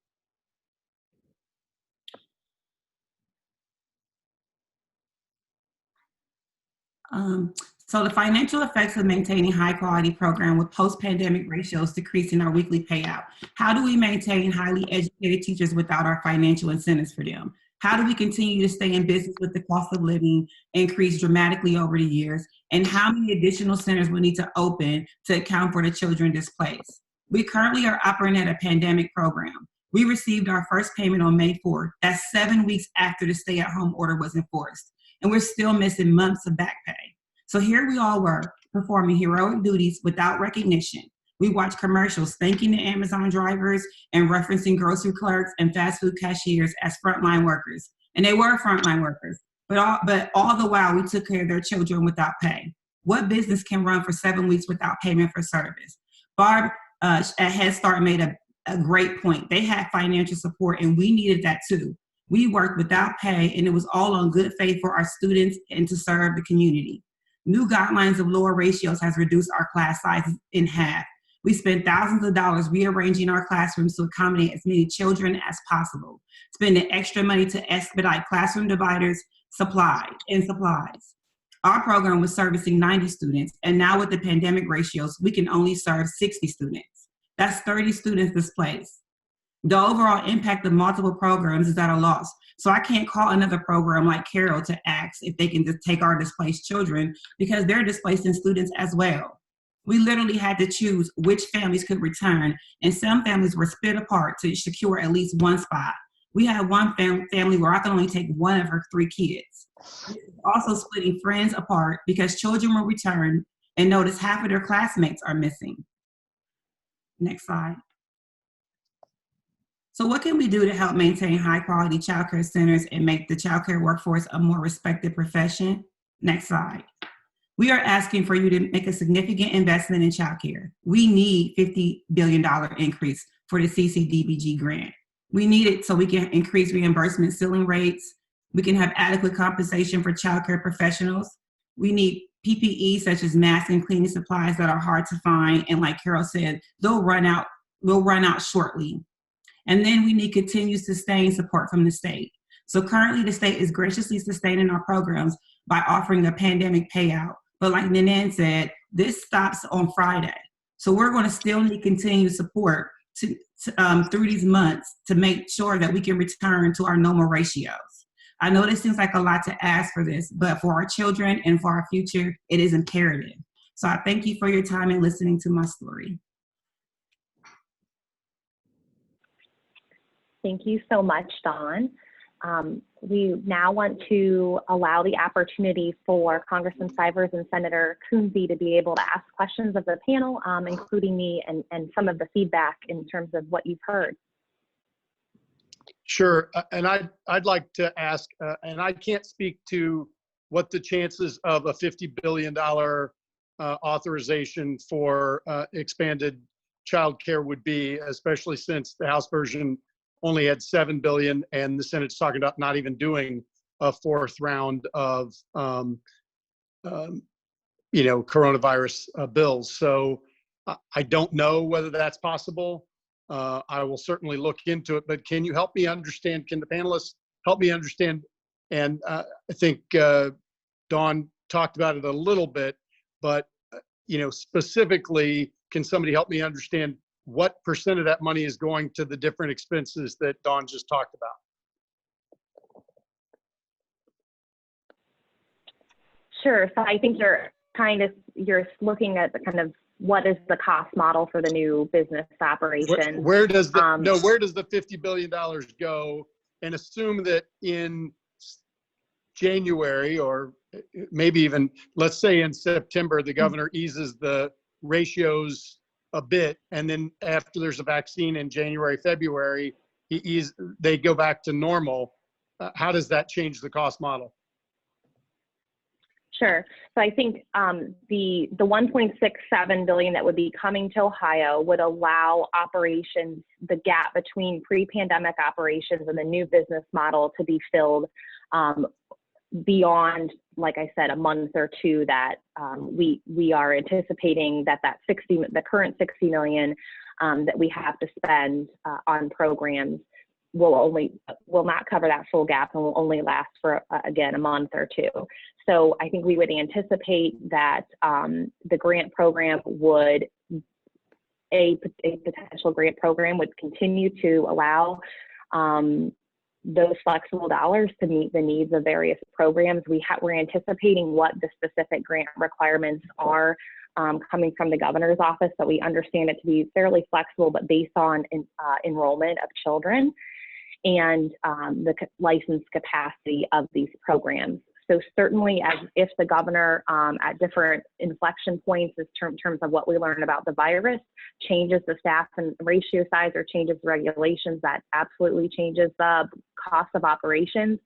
So the financial effects of maintaining high-quality program with post-pandemic ratios decreasing our weekly payout. How do we maintain highly educated teachers without our financial incentives for them? How do we continue to stay in business with the cost of living increase dramatically over the years? And how many additional centers will need to open to account for the children displaced? We currently are operating at a pandemic program. We received our first payment on May 4th. That's 7 weeks after the stay-at-home order was enforced. And we're still missing months of back pay. So here we all were, performing heroic duties without recognition. We watched commercials thanking the Amazon drivers and referencing grocery clerks and fast food cashiers as frontline workers. And they were frontline workers, but all the while we took care of their children without pay. What business can run for 7 weeks without payment for service? Barb at Head Start made a great point. They had financial support and we needed that too. We worked without pay and it was all on good faith for our students and to serve the community. New guidelines of lower ratios has reduced our class sizes in half. We spend thousands of dollars rearranging our classrooms to accommodate as many children as possible, spending extra money to expedite classroom dividers, supplies. Our program was servicing 90 students, and now with the pandemic ratios, we can only serve 60 students. That's 30 students displaced. The overall impact of multiple programs is at a loss. So I can't call another program like Carol to ask if they can just take our displaced children because they're displacing students as well. We literally had to choose which families could return, and some families were split apart to secure at least one spot. We had one family where I could only take one of her 3 kids. Also splitting friends apart because children will return and notice half of their classmates are missing. Next slide. So what can we do to help maintain high quality childcare centers and make the childcare workforce a more respected profession? Next slide. We are asking for you to make a significant investment in childcare. We need $50 billion increase for the CCDBG grant. We need it so we can increase reimbursement ceiling rates. We can have adequate compensation for childcare professionals. We need PPE such as masks and cleaning supplies that are hard to find. And like Carol said, will run out shortly. And then we need continued sustained support from the state. So currently the state is graciously sustaining our programs by offering a pandemic payout. But like Lynanne said, this stops on Friday. So we're going to still need continued support through these months to make sure that we can return to our normal ratios. I know this seems like a lot to ask for this, but for our children and for our future, it is imperative. So I thank you for your time and listening to my story. Thank you so much, Dawn. We now want to allow the opportunity for Congressman Stivers and Senator Kunze to be able to ask questions of the panel, including me and some of the feedback in terms of what you've heard. Sure, and I'd like to ask, and I can't speak to what the chances of a $50 billion authorization for expanded child care would be, especially since the House version only had $7 billion, and the Senate's talking about not even doing a 4th round of, coronavirus bills. So I don't know whether that's possible. I will certainly look into it, but can you help me understand? Can the panelists help me understand? And I think Dawn talked about it a little bit, but specifically, can somebody help me understand what % of that money is going to the different expenses that Dawn just talked about? Sure. So I think you're looking at the kind of what is the cost model for the new business operation. Where does the where does the $50 billion go? And assume that in January, or maybe even, let's say in September, the governor eases the ratios a bit, and then after there's a vaccine in January, February, they go back to normal. How does that change the cost model? Sure. So I think the $1.67 billion that would be coming to Ohio would allow operations, the gap between pre-pandemic operations and the new business model, to be filled beyond, like I said, a month or two that we are anticipating that the current $60 million that we have to spend on programs will not cover that full gap and will only last for, again, a month or two. So I think we would anticipate that the grant program would, a potential grant program would continue to allow those flexible dollars to meet the needs of various programs. We're anticipating what the specific grant requirements are coming from the governor's office, but we understand it to be fairly flexible, but based on enrollment of children and the license capacity of these programs. So certainly, if the governor at different inflection points in terms of what we learn about the virus changes the staff and ratio size or changes the regulations, that absolutely changes the cost of operations.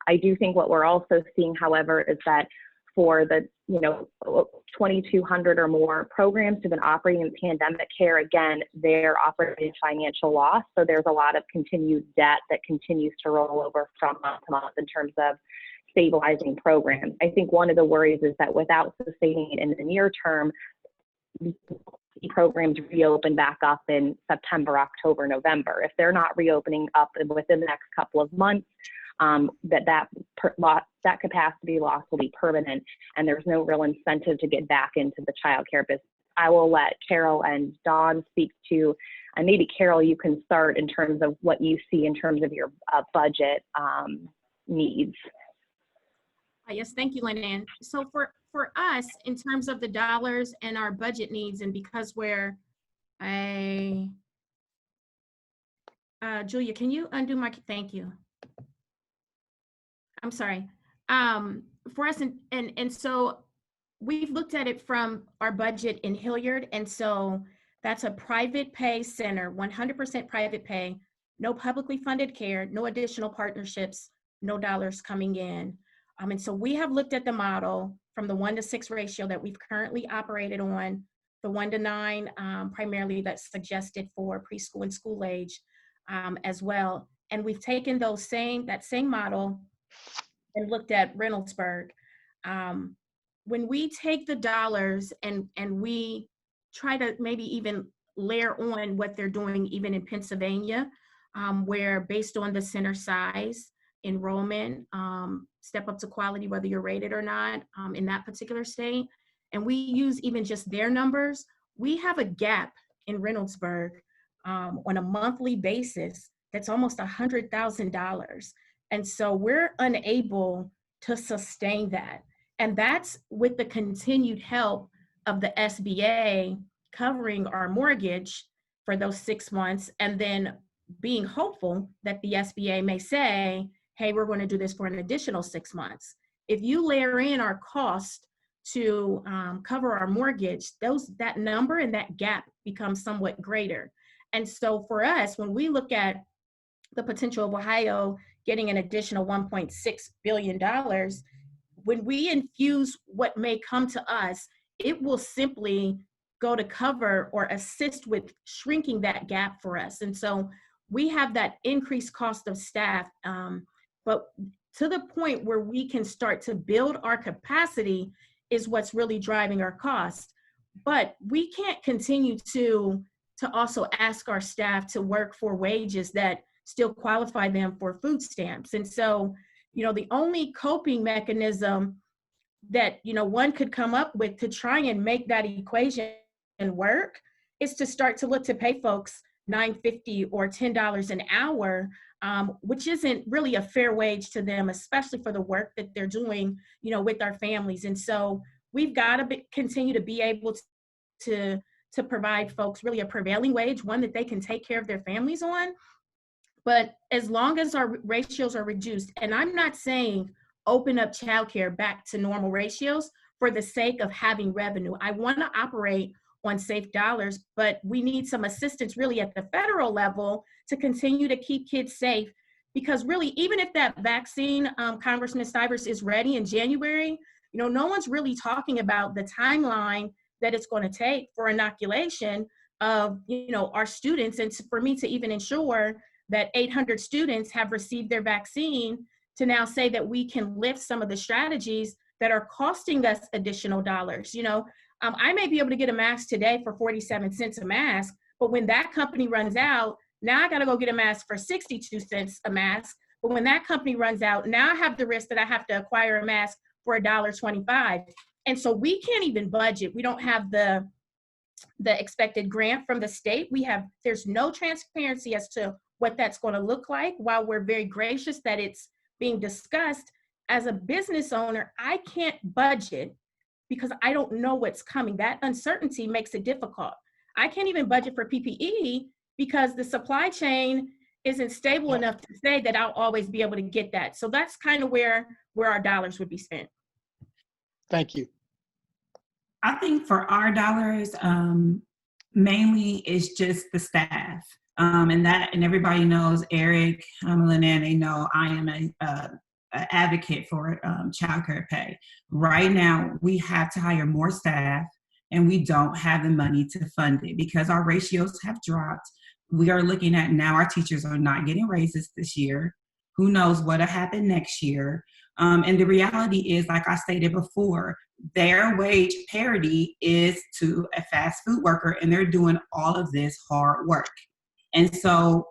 I do think what we're also seeing, however, is that for the 2,200 or more programs who've been operating in pandemic care, again, they're operating in financial loss. So there's a lot of continued debt that continues to roll over from month to month in terms of stabilizing programs. I think one of the worries is that without sustaining it in the near term, programs reopen back up in September, October, November. If they're not reopening up within the next couple of months, that capacity loss will be permanent, and there's no real incentive to get back into the child care business I will let Carol and Dawn speak to, and maybe Carol, you can start in terms of what you see in terms of your budget needs. Yes, thank you, Lynanne. So for us, in terms of the dollars and our budget needs, and because we're Julia, can you undo my, thank you. I'm sorry. For us, and so we've looked at it from our budget in Hilliard, and so that's a private pay center, 100% private pay, no publicly funded care, no additional partnerships, no dollars coming in. And so we have looked at the model from the 1-to-6 ratio that we've currently operated on, the 1-to-9, primarily that's suggested for preschool and school age as well. And we've taken that same model and looked at Reynoldsburg. When we take the dollars and we try to maybe even layer on what they're doing even in Pennsylvania, where based on the center size, enrollment, step up to quality, whether you're rated or not in that particular state, and we use even just their numbers, we have a gap in Reynoldsburg on a monthly basis that's almost $100,000. And so we're unable to sustain that. And that's with the continued help of the SBA covering our mortgage for those 6 months, and then being hopeful that the SBA may say, hey, we're going to do this for an additional 6 months. If you layer in our cost to cover our mortgage, that number and that gap becomes somewhat greater. And so for us, when we look at the potential of Ohio getting an additional $1.6 billion, when we infuse what may come to us, it will simply go to cover or assist with shrinking that gap for us. And so we have that increased cost of staff, but to the point where we can start to build our capacity is what's really driving our cost. But we can't continue to also ask our staff to work for wages that still qualify them for food stamps. And so, the only coping mechanism that, one could come up with to try and make that equation work is to start to look to pay folks $9.50 or $10 an hour, which isn't really a fair wage to them, especially for the work that they're doing, with our families. And so we've got to continue to be able to provide folks really a prevailing wage, one that they can take care of their families on. But as long as our ratios are reduced, and I'm not saying open up childcare back to normal ratios for the sake of having revenue. I want to operate on safe dollars, but we need some assistance really at the federal level to continue to keep kids safe. Because really, even if that vaccine, Congressman Stivers, is ready in January, no one's really talking about the timeline that it's going to take for inoculation of, our students. And for me to even ensure that 800 students have received their vaccine, to now say that we can lift some of the strategies that are costing us additional dollars. I may be able to get a mask today for 47 cents a mask, but when that company runs out, now I got to go get a mask for 62 cents a mask. But when that company runs out, now I have the risk that I have to acquire a mask for $1.25. And so we can't even budget. We don't have the expected grant from the state. There's no transparency as to what that's going to look like. While we're very gracious that it's being discussed, as a business owner, I can't budget because I don't know what's coming. That uncertainty makes it difficult. I can't even budget for PPE because the supply chain isn't stable enough to say that I'll always be able to get that. So that's kind of where our dollars would be spent. Thank you. I think for our dollars, mainly it's just the staff. And everybody knows Eric, Lynanne, they know I am an advocate for childcare pay. Right now, we have to hire more staff, and we don't have the money to fund it because our ratios have dropped. We are looking at now our teachers are not getting raises this year. Who knows what'll happen next year? And the reality is, like I stated before, their wage parity is to a fast food worker, and they're doing all of this hard work. And so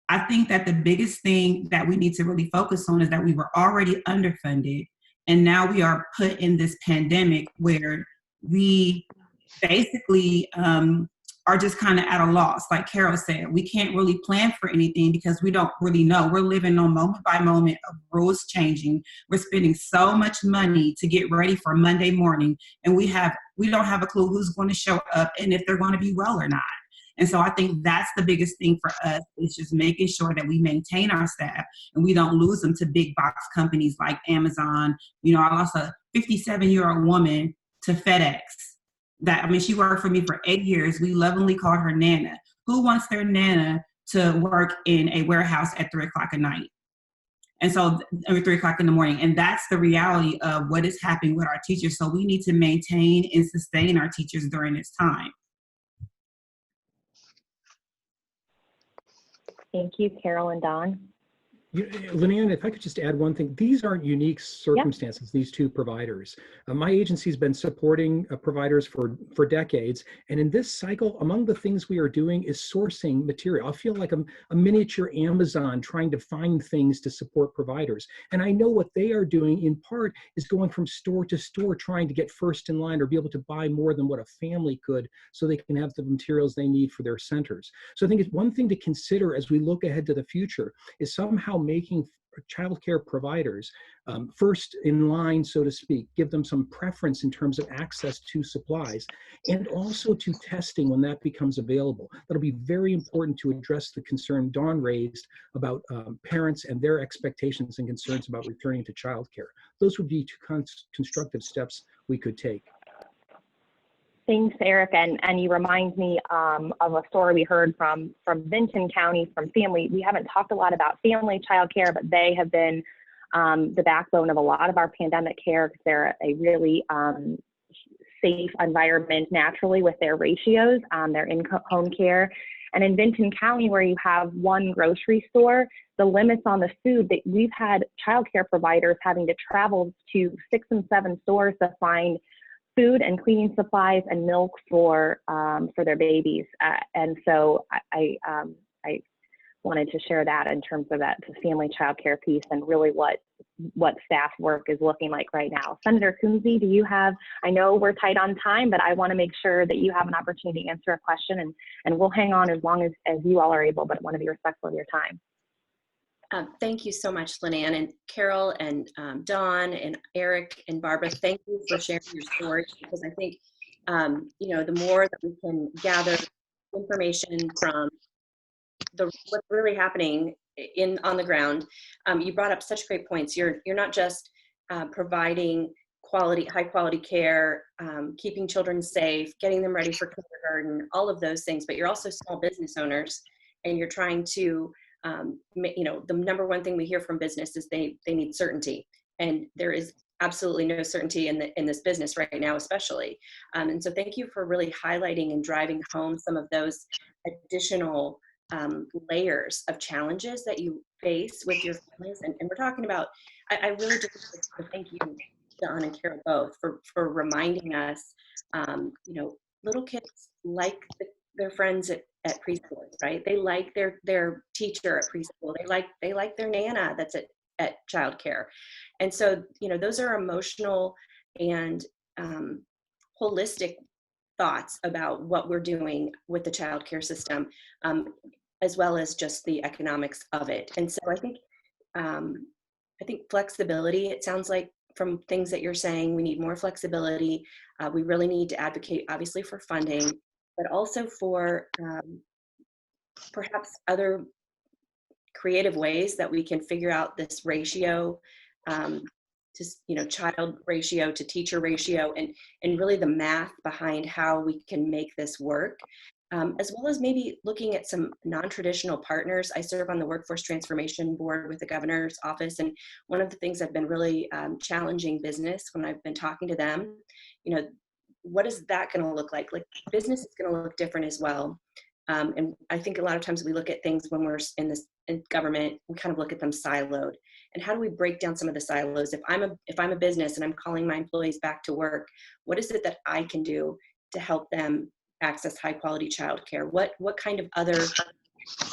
I think that the biggest thing that we need to really focus on is that we were already underfunded, and now we are put in this pandemic where we basically are just kind of at a loss. Like Carol said, we can't really plan for anything because we don't really know. We're living on moment by moment of rules changing. We're spending so much money to get ready for Monday morning, and we don't have a clue who's going to show up and if they're going to be well or not. And so I think that's the biggest thing for us, is just making sure that we maintain our staff and we don't lose them to big box companies like Amazon. You know, I lost a 57-year-old woman to FedEx. She worked for me for 8 years. We lovingly called her Nana. Who wants their Nana to work in a warehouse at 3 o'clock at night? And so, or 3 o'clock in the morning. And that's the reality of what is happening with our teachers. So we need to maintain and sustain our teachers during this time. Thank you, Carol and Don. Lynanne, if I could just add one thing, these aren't unique circumstances, these two providers. My agency's been supporting providers for decades. And in this cycle, among the things we are doing is sourcing material. I feel like a miniature Amazon trying to find things to support providers. And I know what they are doing in part is going from store to store, trying to get first in line or be able to buy more than what a family could so they can have the materials they need for their centers. So I think it's one thing to consider as we look ahead to the future is somehow making childcare providers first in line, so to speak, give them some preference in terms of access to supplies and also to testing when that becomes available. That'll be very important to address the concern Dawn raised about parents and their expectations and concerns about returning to childcare. Those would be two constructive steps we could take. Thanks, Eric, and you remind me of a story we heard from Vinton County, from family. We haven't talked a lot about family childcare, but they have been the backbone of a lot of our pandemic care because they're a really safe environment naturally with their ratios, their in-home care. And in Vinton County, where you have one grocery store, the limits on the food, that we've had childcare providers having to travel to 6 and 7 stores to find food and cleaning supplies and milk for their babies, and so I wanted to share that in terms of that family childcare piece and really what staff work is looking like right now. Senator Kunze, do you have? I know we're tight on time, but I want to make sure that you have an opportunity to answer a question, and we'll hang on as long as you all are able, but want to be respectful of your time. Thank you so much, Lynanne, and Carol and Dawn and Eric and Barbara. Thank you for sharing your story, because I think the more that we can gather information from what's really happening on the ground. You brought up such great points. You're not just providing high quality care, keeping children safe, getting them ready for kindergarten, all of those things, but you're also small business owners, and you're trying to the number one thing we hear from business is they need certainty, and there is absolutely no certainty in this business right now, especially. And so thank you for really highlighting and driving home some of those additional layers of challenges that you face with your families. And we're talking about, I really just want to thank you, Dawn and Carol, both for reminding us, little kids like their friends at preschool, right? They like their teacher at preschool. They like their Nana that's at childcare. And so, those are emotional and holistic thoughts about what we're doing with the childcare system, as well as just the economics of it. And so I think flexibility, it sounds like from things that you're saying, we need more flexibility. We really need to advocate, obviously, for funding, but also for perhaps other creative ways that we can figure out this ratio, child ratio to teacher ratio, and really the math behind how we can make this work, as well as maybe looking at some non-traditional partners. I serve on the Workforce Transformation Board with the Governor's Office, and one of the things I've been really challenging business when I've been talking to them, what is that going to look like? Like, business is going to look different as well. And I think a lot of times we look at things when we're in government, we kind of look at them siloed. And how do we break down some of the silos? If I'm a business and I'm calling my employees back to work, what is it that I can do to help them access high quality childcare? What kind of other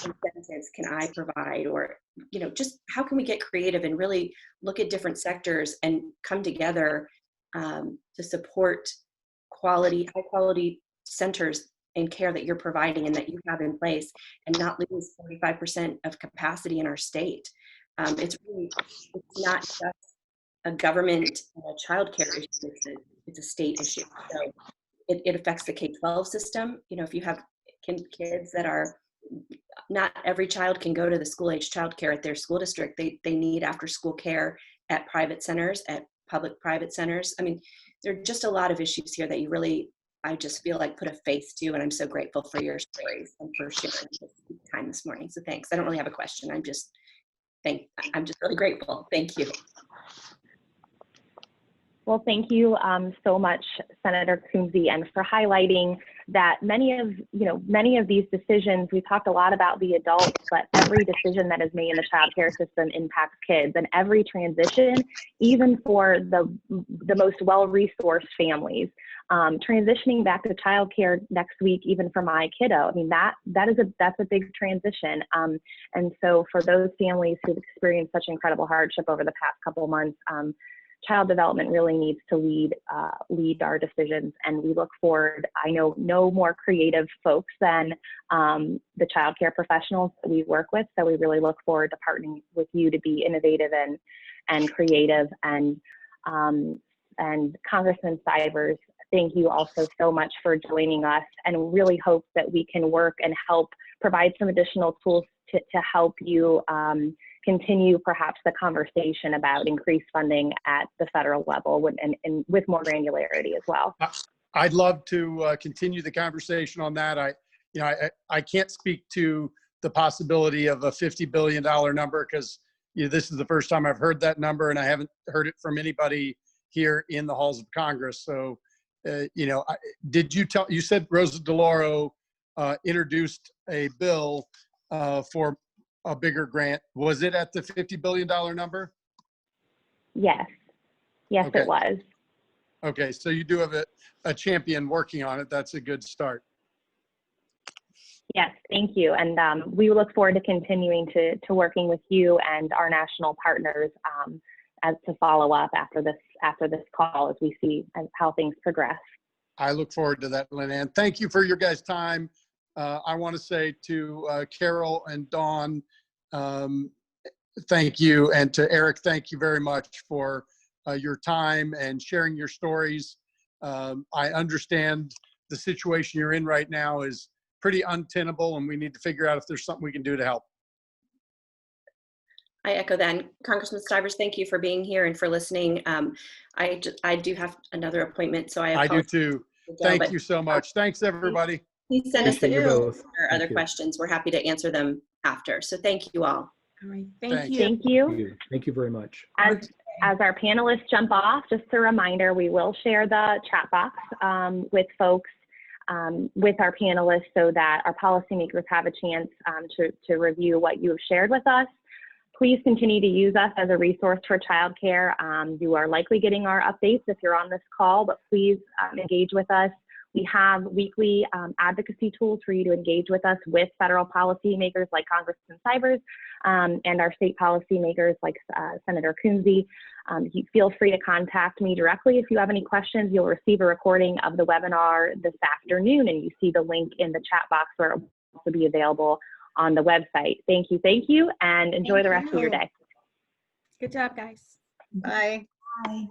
incentives can I provide? Or, just how can we get creative and really look at different sectors and come together to support high quality centers and care that you're providing and that you have in place, and not lose 45% of capacity in our state. It's not just a government child care issue, it's a state issue. So it affects the K-12 system. You know, if you have kids that are, not every child can go to the school age child care at their school district. They need after school care at private centers, at public private centers. I mean, there are just a lot of issues here that you really, I just feel like, put a face to, and I'm so grateful for your stories and for sharing this time this morning. So thanks. I don't really have a question. I'm just really grateful. Thank you. Well, thank you so much, Senator Kunze, and for highlighting that many of these decisions, we talked a lot about the adults, but every decision that is made in the child care system impacts kids, and every transition, even for the most well-resourced families. Transitioning back to child care next week, even for my kiddo, I mean, that's a big transition. And so for those families who've experienced such incredible hardship over the past couple of months, child development really needs to lead our decisions, and we look forward. I know no more creative folks than the child care professionals that we work with, so we really look forward to partnering with you to be innovative and creative. And Congressman Stivers, thank you also so much for joining us, and really hope that we can work and help provide some additional tools to help you continue perhaps the conversation about increased funding at the federal level and with more granularity as well. I'd love to continue the conversation on that. I can't speak to the possibility of a $50 billion number, because this is the first time I've heard that number, and I haven't heard it from anybody here in the halls of Congress. So, you said Rosa DeLauro introduced a bill for a bigger grant. Was it at the $50 billion number? Yes, okay. It was. Okay, so you do have a champion working on it. That's a good start. Yes, thank you. And we look forward to continuing to working with you and our national partners as to follow up after this call, as we see how things progress. I look forward to that, Lynanne. Thank you for your guys' time. I want to say to Carol and Dawn, thank you. And to Eric, thank you very much for your time and sharing your stories. I understand the situation you're in right now is pretty untenable, and we need to figure out if there's something we can do to help. I echo that. Congressman Stivers, thank you for being here and for listening. I do have another appointment, so I do too. Thank you so much. Thanks, everybody. Please send us the both. or other questions. We're happy to answer them after. So thank you all. All right. Thanks. Thank you. Thank you very much. As our panelists jump off, just a reminder, we will share the chat box with folks, with our panelists, so that our policymakers have a chance to review what you have shared with us. Please continue to use us as a resource for childcare. You are likely getting our updates if you're on this call, but please engage with us. We have weekly advocacy tools for you to engage with us with federal policymakers like Congressman Stivers and our state policymakers like Senator Kunze. Feel free to contact me directly if you have any questions. You'll receive a recording of the webinar this afternoon, and you see the link in the chat box where it will also be available on the website. Thank you, and enjoy the rest of your day. Good job, guys. Bye. Bye.